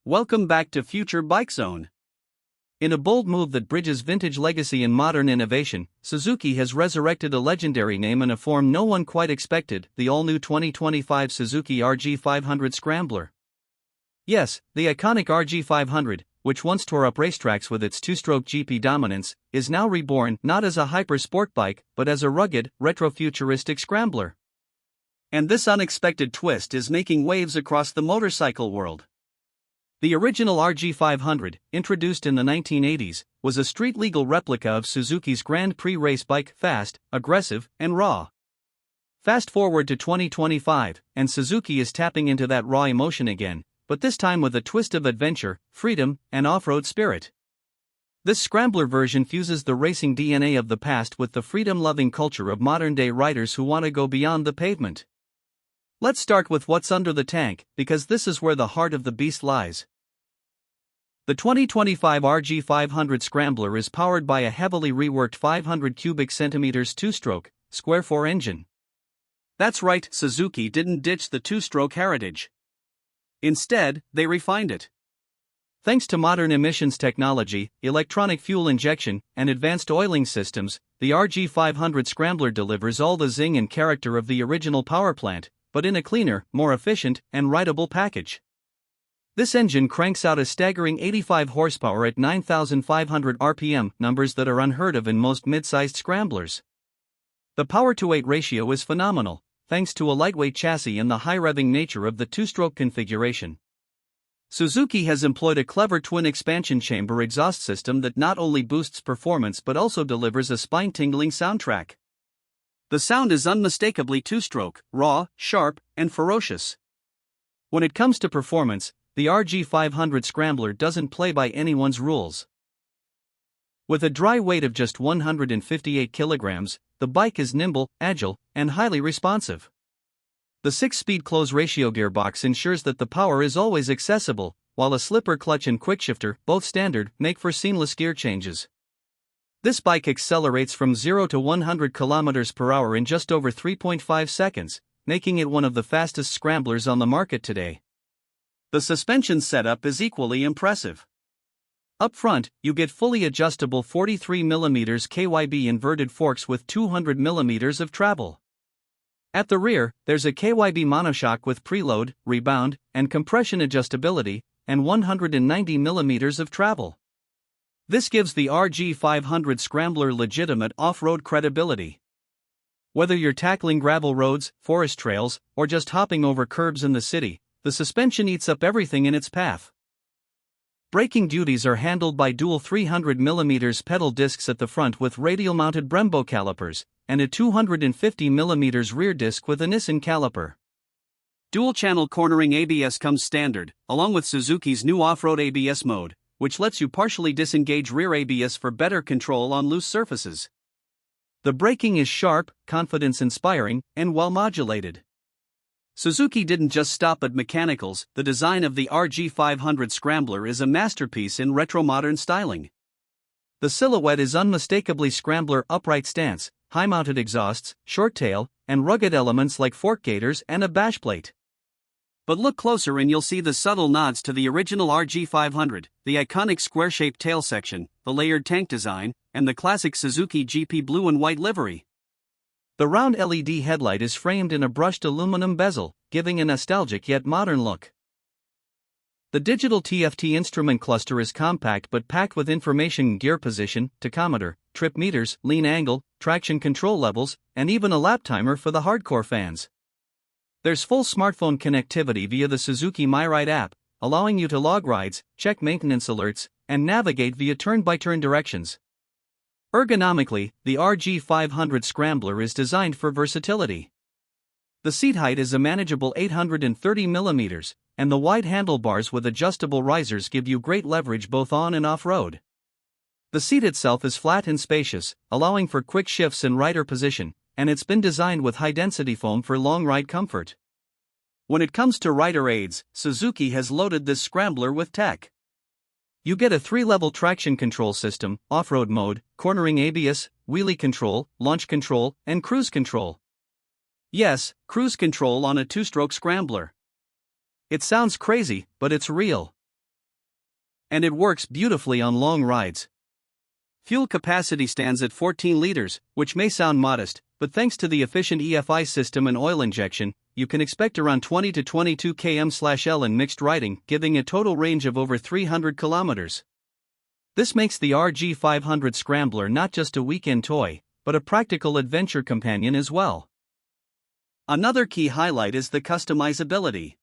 Welcome back to Future Bike Zone. In a bold move that bridges vintage legacy and modern innovation, Suzuki has resurrected a legendary name in a form no one quite expected: the all-new 2025 Suzuki RG 500 Scrambler. Yes, the iconic RG 500, which once tore up racetracks with its two-stroke GP dominance, is now reborn not as a hyper-sport bike but as a rugged, retro-futuristic scrambler. And this unexpected twist is making waves across the motorcycle world. The original RG 500, introduced in the 1980s, was a street-legal replica of Suzuki's Grand Prix race bike, fast, aggressive, and raw. Fast forward to 2025, and Suzuki is tapping into that raw emotion again, but this time with a twist of adventure, freedom, and off-road spirit. This Scrambler version fuses the racing DNA of the past with the freedom-loving culture of modern-day riders who want to go beyond the pavement. Let's start with what's under the tank, because this is where the heart of the beast lies. The 2025 RG 500 Scrambler is powered by a heavily reworked 500 cubic centimeters two-stroke, square-4 engine. That's right, Suzuki didn't ditch the two-stroke heritage. Instead, they refined it. Thanks to modern emissions technology, electronic fuel injection, and advanced oiling systems, the RG 500 Scrambler delivers all the zing and character of the original powerplant, but in a cleaner, more efficient, and rideable package. This engine cranks out a staggering 85 horsepower at 9,500 RPM, numbers that are unheard of in most mid-sized scramblers. The power-to-weight ratio is phenomenal, thanks to a lightweight chassis and the high-revving nature of the two-stroke configuration. Suzuki has employed a clever twin expansion chamber exhaust system that not only boosts performance but also delivers a spine-tingling soundtrack. The sound is unmistakably two-stroke, raw, sharp, and ferocious. When it comes to performance, the RG 500 Scrambler doesn't play by anyone's rules. With a dry weight of just 158 kilograms, the bike is nimble, agile, and highly responsive. The 6-speed close ratio gearbox ensures that the power is always accessible, while a slipper clutch and quickshifter, both standard, make for seamless gear changes. This bike accelerates from 0 to 100 km per hour in just over 3.5 seconds, making it one of the fastest scramblers on the market today. The suspension setup is equally impressive. Up front, you get fully adjustable 43mm KYB inverted forks with 200mm of travel. At the rear, there's a KYB monoshock with preload, rebound, and compression adjustability, and 190mm of travel. This gives the RG 500 Scrambler legitimate off-road credibility. Whether you're tackling gravel roads, forest trails, or just hopping over curbs in the city, the suspension eats up everything in its path. Braking duties are handled by dual 300mm pedal discs at the front with radial-mounted Brembo calipers, and a 250mm rear disc with a Nissan caliper. Dual-channel cornering ABS comes standard, along with Suzuki's new off-road ABS mode, which lets you partially disengage rear ABS for better control on loose surfaces. The braking is sharp, confidence-inspiring, and well-modulated. Suzuki didn't just stop at mechanicals. The design of the RG 500 Scrambler is a masterpiece in retro-modern styling. The silhouette is unmistakably Scrambler upright stance, high-mounted exhausts, short tail, and rugged elements like fork gaiters and a bashplate. But look closer and you'll see the subtle nods to the original RG 500, the iconic square-shaped tail section, the layered tank design, and the classic Suzuki GP blue and white livery. The round LED headlight is framed in a brushed aluminum bezel, giving a nostalgic yet modern look. The digital TFT instrument cluster is compact but packed with information: gear position, tachometer, trip meters, lean angle, traction control levels, and even a lap timer for the hardcore fans. There's full smartphone connectivity via the Suzuki MyRide app, allowing you to log rides, check maintenance alerts, and navigate via turn-by-turn directions. Ergonomically, the RG 500 Scrambler is designed for versatility. The seat height is a manageable 830mm, and the wide handlebars with adjustable risers give you great leverage both on and off-road. The seat itself is flat and spacious, allowing for quick shifts in rider position, and it's been designed with high-density foam for long ride comfort. When it comes to rider aids, Suzuki has loaded this Scrambler with tech. You get a 3-level traction control system, off-road mode, cornering ABS, wheelie control, launch control, and cruise control. Yes, cruise control on a two-stroke Scrambler. It sounds crazy, but it's real. And it works beautifully on long rides. Fuel capacity stands at 14 liters, which may sound modest, but thanks to the efficient EFI system and oil injection, you can expect around 20 to 22 km/L in mixed riding, giving a total range of over 300 kilometers. This makes the RG 500 Scrambler not just a weekend toy, but a practical adventure companion as well. Another key highlight is the customizability.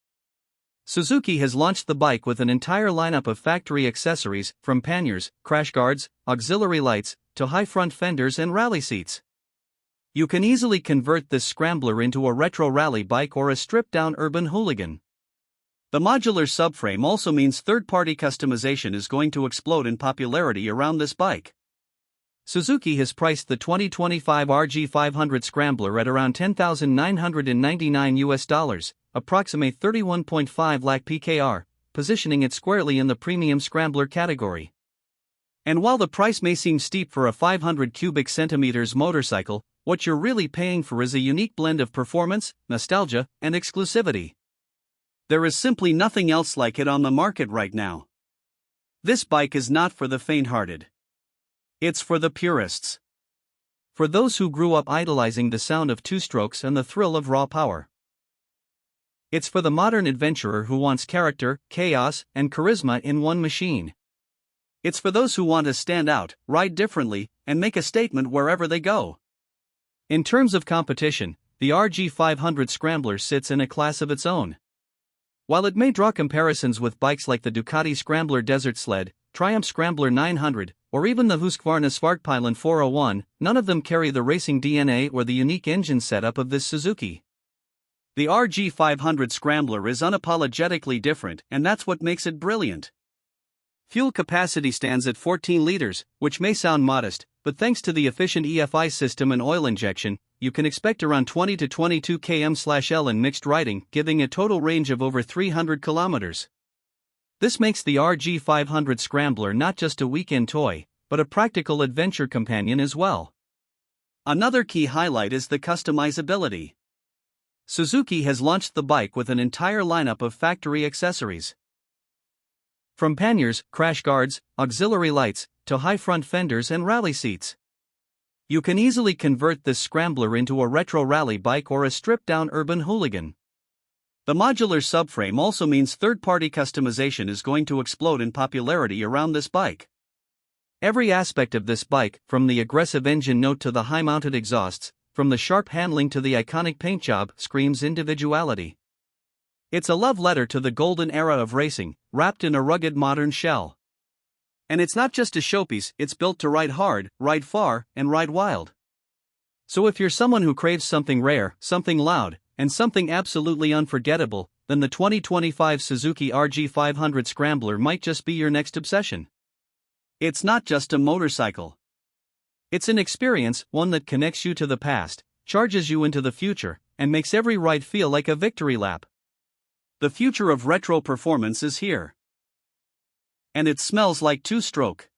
Suzuki has launched the bike with an entire lineup of factory accessories, from panniers, crash guards, auxiliary lights, to high front fenders and rally seats. You can easily convert this Scrambler into a retro rally bike or a stripped-down urban hooligan. The modular subframe also means third-party customization is going to explode in popularity around this bike. Suzuki has priced the 2025 RG 500 Scrambler at around $10,999 approximate 31.5 lakh PKR, positioning it squarely in the premium Scrambler category. And while the price may seem steep for a 500 cubic centimeters motorcycle, what you're really paying for is a unique blend of performance, nostalgia, and exclusivity. There is simply nothing else like it on the market right now. This bike is not for the faint-hearted. It's for the purists. For those who grew up idolizing the sound of two-strokes and the thrill of raw power. It's for the modern adventurer who wants character, chaos, and charisma in one machine. It's for those who want to stand out, ride differently, and make a statement wherever they go. In terms of competition, the RG 500 Scrambler sits in a class of its own. While it may draw comparisons with bikes like the Ducati Scrambler Desert Sled, Triumph Scrambler 900, or even the Husqvarna Svartpilen 401, none of them carry the racing DNA or the unique engine setup of this Suzuki. The RG 500 Scrambler is unapologetically different, and that's what makes it brilliant. Fuel capacity stands at 14 liters, which may sound modest, but thanks to the efficient EFI system and oil injection, you can expect around 20 to 22 km/L in mixed riding, giving a total range of over 300 kilometers. This makes the RG 500 Scrambler not just a weekend toy, but a practical adventure companion as well. Another key highlight is the customizability. Suzuki has launched the bike with an entire lineup of factory accessories. From panniers, crash guards, auxiliary lights, to high front fenders and rally seats. You can easily convert this Scrambler into a retro rally bike or a stripped-down urban hooligan. The modular subframe also means third-party customization is going to explode in popularity around this bike. Every aspect of this bike, from the aggressive engine note to the high-mounted exhausts, from the sharp handling to the iconic paint job, screams individuality. It's a love letter to the golden era of racing, wrapped in a rugged modern shell. And it's not just a showpiece, it's built to ride hard, ride far, and ride wild. So if you're someone who craves something rare, something loud, and something absolutely unforgettable, then the 2025 Suzuki RG 500 Scrambler might just be your next obsession. It's not just a motorcycle. It's an experience, one that connects you to the past, charges you into the future, and makes every ride feel like a victory lap. The future of retro performance is here. And it smells like two-stroke.